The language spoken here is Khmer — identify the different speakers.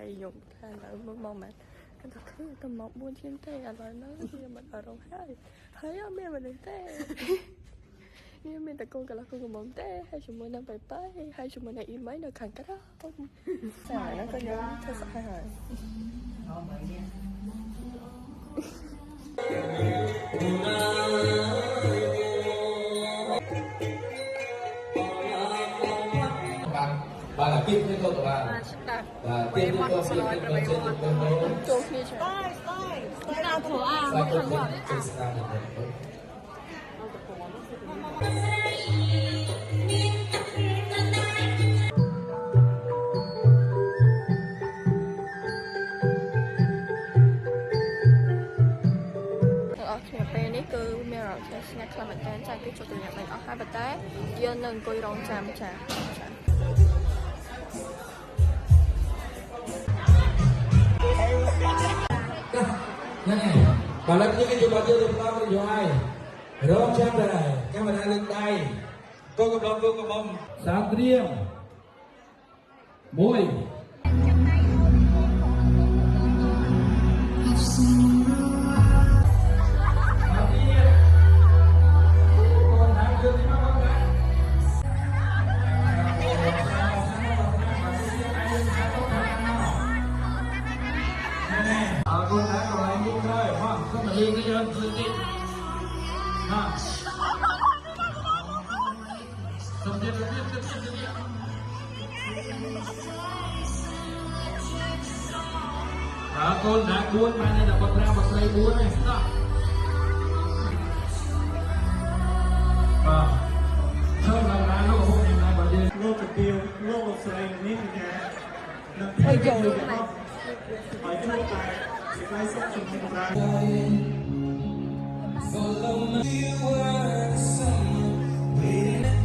Speaker 1: ហើយយំថាឥឡូវមកមកគាត់ថាគឺទៅមក4ជាងទេឥឡូវហ្នឹងវាមិនអត់រងហើយអត់មានមនុស្សទេវាមានតែកូនកន្លះកូនកំមុំទេហើយជាមួយនឹងបាយបាយហើយជាមួយនឹងអ៊ីម៉ៃនៅខាងក្រៅចាហ្នឹងក៏ខ្ញុំធ្វើសក់ហើយ
Speaker 2: បាទពីនេះទៅបាទពីនេះទៅពីនេះទៅ
Speaker 1: ចូលគ្នាឆ្ងាយដល់ព្រោះមកខាងមក
Speaker 2: ទៅស្ដាប់
Speaker 1: ពេលនេះគឺមានអារម្មណ៍ស្ងាត់ខ្លាំងមែនតើចាគេចូលទៅញ៉ាំមិនអស់ហើយប៉ុន្តែយើងនឹងអង្គុយរងចាំចា
Speaker 2: ហ្នឹងហើយបើឡើយនេះគេយកយកទៅតាមរយៈហើយរងចាំដែរកាមេរ៉ាលើកដៃកូនកំបំសាត្រៀម1យើងនេះយើងធ្វើទៀតបាទសូមទៀតបាទកូនណា4បានតែបុត្រាបុត្រី4ទេស្ដាប់បាទចូលឡើងណាលោកហូបយ៉ាងណាបាទយើងលោកទៅទៀវលោកបុត្រីនេះគឺនឹងឲ្យយកទៅឲ្យជួយតែសេចក្តីសុខជំនុំបានFollow me where the sun waiting